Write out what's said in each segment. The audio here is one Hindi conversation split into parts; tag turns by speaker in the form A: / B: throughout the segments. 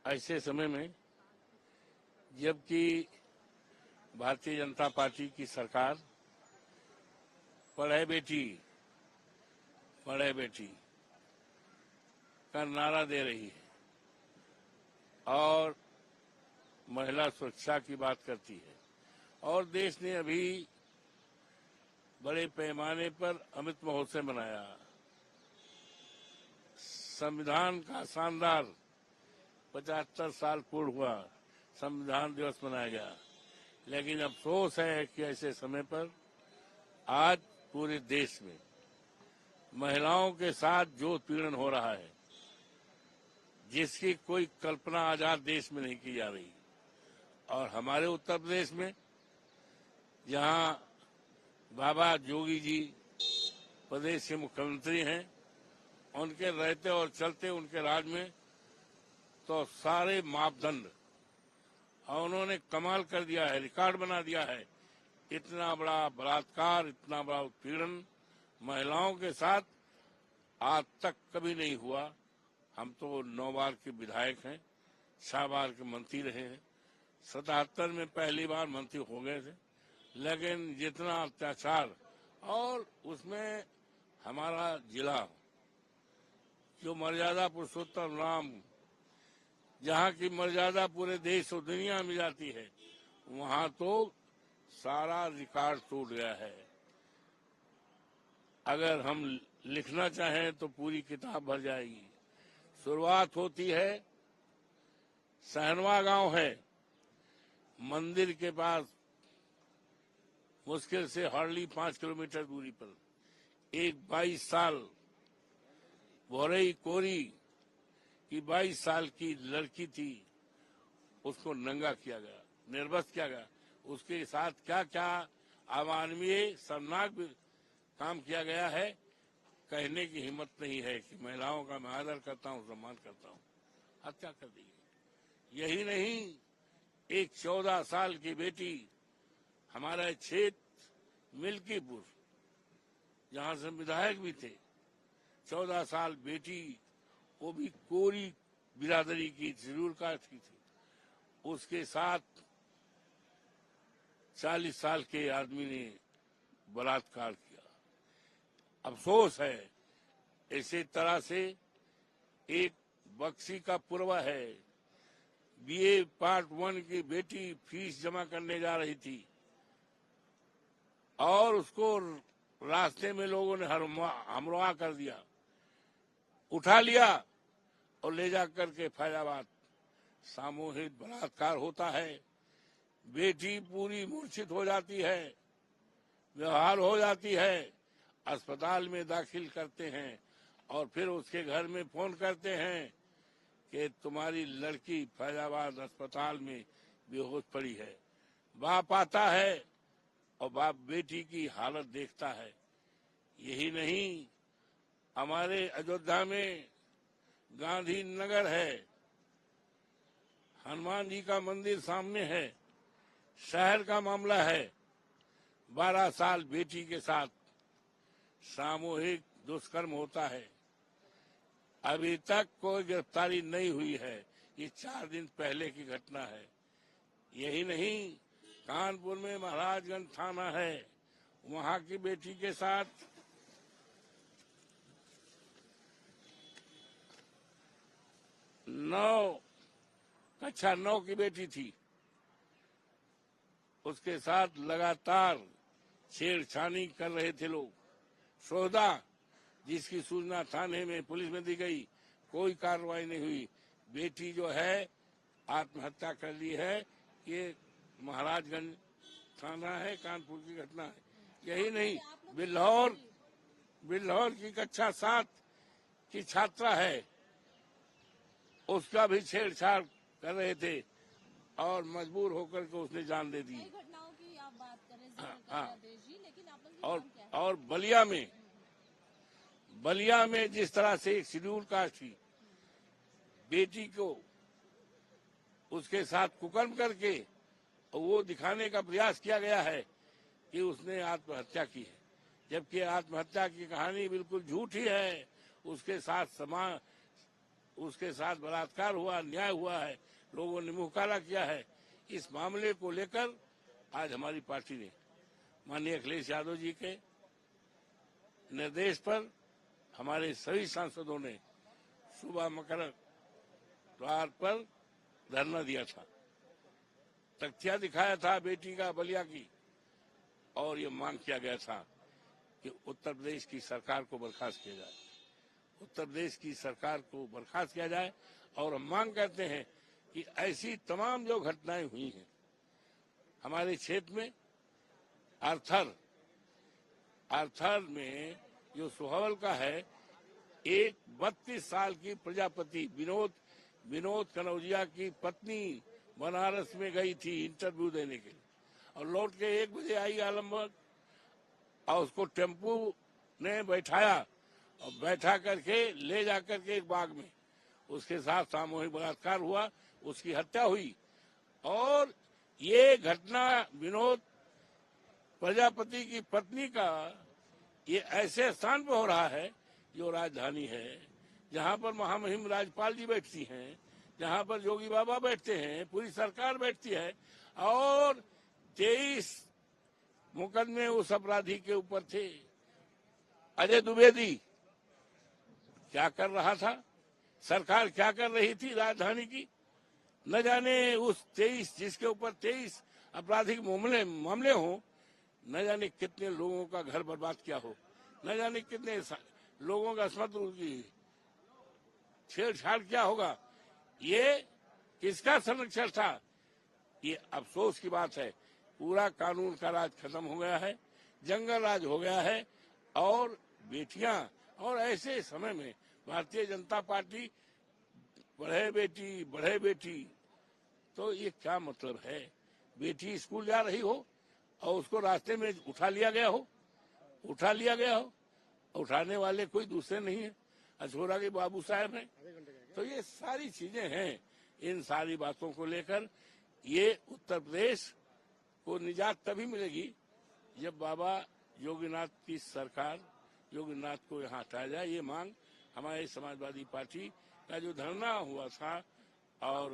A: ऐसे समय में जबकि भारतीय जनता पार्टी की सरकार पढ़े बेटी का नारा दे रही है और महिला सुरक्षा की बात करती है और देश ने अभी बड़े पैमाने पर अमृत महोत्सव मनाया। संविधान का शानदार 75 साल पूर्ण हुआ, संविधान दिवस मनाया गया। लेकिन अफसोस है कि ऐसे समय पर आज पूरे देश में महिलाओं के साथ जो उत्पीड़न हो रहा है, जिसकी कोई कल्पना आजाद देश में नहीं की जा रही। और हमारे उत्तर प्रदेश में जहां बाबा जोगी जी प्रदेश के मुख्यमंत्री हैं, उनके रहते और चलते उनके राज में तो सारे मापदंड और उन्होंने कमाल कर दिया है, रिकॉर्ड बना दिया है। इतना बड़ा बलात्कार, इतना बड़ा उत्पीड़न महिलाओं के साथ आज तक कभी नहीं हुआ। हम तो 9 बार के विधायक हैं, 6 बार के मंत्री रहे हैं, 77 में पहली बार मंत्री हो गए थे। लेकिन जितना अत्याचार, और उसमें हमारा जिला जो मर्यादा पुरुषोत्तम राम, जहाँ की मर्यादा पूरे देश और दुनिया में जाती है, वहाँ तो सारा रिकॉर्ड टूट गया है। अगर हम लिखना चाहें तो पूरी किताब भर जाएगी। शुरुआत होती है, सहनवा गांव है, मंदिर के पास मुश्किल से हार्डली 5 किलोमीटर दूरी पर एक 22 साल भोरई कोरी की 22 साल की लड़की थी, उसको नंगा किया गया, निर्वस्त्र किया गया। उसके साथ क्या क्या अमानवीय शर्मनाक काम किया गया है, कहने की हिम्मत नहीं है कि महिलाओं का मैं आदर करता हूँ, सम्मान करता हूँ। हत्या कर दी। यही नहीं, एक 14 साल की बेटी हमारा क्षेत्र मिल्कीपुर, जहाँ से विधायक भी थे, 14 साल बेटी, वो भी कोरी बिरादरी की, शेड्यूल कास्ट की थी, उसके साथ 40 साल के आदमी ने बलात्कार किया। अफसोस है, इसी तरह से एक बक्सी का पूर्वा है, बीए पार्ट 1 की बेटी फीस जमा करने जा रही थी और उसको रास्ते में लोगों ने हमला कर दिया, उठा लिया और ले जा करके फैजाबाद। सामूहिक बलात्कार होता है, बेटी पूरी मूर्छित हो जाती है, व्यवहार हो जाती है, अस्पताल में दाखिल करते हैं और फिर उसके घर में फोन करते हैं कि तुम्हारी लड़की फैजाबाद अस्पताल में बेहोश पड़ी है। बाप आता है और बाप बेटी की हालत देखता है। यही नहीं, हमारे अयोध्या में गांधी नगर है, हनुमान जी का मंदिर सामने है, शहर का मामला है। 12 साल बेटी के साथ सामूहिक दुष्कर्म होता है, अभी तक कोई गिरफ्तारी नहीं हुई है। ये 4 दिन पहले की घटना है। यही नहीं, कानपुर में महाराजगंज थाना है, वहां की बेटी के साथ कक्षा 9 की बेटी थी, उसके साथ लगातार छेड़छाड़ी कर रहे थे लोग। सोहदा, जिसकी सूचना थाने में पुलिस में दी गई, कोई कार्रवाई नहीं हुई। बेटी जो है आत्महत्या कर ली है। ये महाराजगंज थाना है, कानपुर की घटना है। यही नहीं, बिल्हौर की कक्षा 7 की छात्रा है, उसका भी छेड़छाड़ कर रहे थे और मजबूर होकर के उसने जान दे दी।
B: घटनाओं की आप बात करें लेकिन
A: और बलिया में जिस तरह से एक शेड्यूल कास्ट की बेटी को उसके साथ कुकर्म करके वो दिखाने का प्रयास किया गया है कि उसने आत्महत्या की है, जबकि आत्महत्या की कहानी बिल्कुल झूठी है। उसके साथ उसके साथ बलात्कार हुआ, अन्याय हुआ है, लोगों ने मुंह काला किया है। इस मामले को लेकर आज हमारी पार्टी ने माननीय अखिलेश यादव जी के निर्देश पर हमारे सभी सांसदों ने सुबह मकर द्वार पर धरना दिया था, तख्तियां दिखाया था बेटी का बलिया की, और ये मांग किया गया था कि उत्तर प्रदेश की सरकार को बर्खास्त किया जाए, उत्तर प्रदेश की सरकार को बर्खास्त किया जाए। और हम मांग करते हैं कि ऐसी तमाम जो घटनाएं हुई हैं हमारे क्षेत्र में, आर्थर में जो सुहवल का है, एक 32 साल की प्रजापति विनोद कनौजिया की पत्नी बनारस में गई थी इंटरव्यू देने के लिए, और लौट के 1 बजे आई आलमबाग, और उसको टेम्पू ने बैठाया और बैठा करके ले जाकर के एक बाग में उसके साथ सामूहिक बलात्कार हुआ, उसकी हत्या हुई। और ये घटना विनोद प्रजापति की पत्नी का ये ऐसे स्थान पर हो रहा है जो राजधानी है, जहां पर महामहिम राज्यपाल जी बैठती हैं, जहां पर योगी बाबा बैठते हैं, पूरी सरकार बैठती है, और 23 मुकदमे उस अपराधी के ऊपर थे। अजय द्विवेदी क्या कर रहा था, सरकार क्या कर रही थी राजधानी की, न जाने उस 23 जिसके ऊपर 23 आपराधिक मामले हों, न जाने कितने लोगों का घर बर्बाद किया हो, न जाने कितने लोगों का असमत की छेड़छाड़ क्या होगा। ये किसका संरक्षण था? ये अफसोस की बात है, पूरा कानून का राज खत्म हो गया है, जंगल राज हो गया है। और बेटियां, और ऐसे समय में भारतीय जनता पार्टी बढ़े बेटी, तो ये क्या मतलब है? बेटी स्कूल जा रही हो और उसको रास्ते में उठा लिया गया हो, उठाने वाले कोई दूसरे नहीं है, अछोरा के बाबू साहब हैं। तो ये सारी चीजें हैं, इन सारी बातों को लेकर ये उत्तर प्रदेश को निजात तभी मिलेगी जब बाबा योगीनाथ की सरकार, योगीनाथ को यहाँ हटाया जाए। ये मांग हमारे समाजवादी पार्टी का जो धरना हुआ था और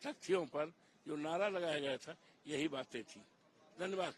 A: तख्तियों पर जो नारा लगाया गया था, यही बातें थी। धन्यवाद।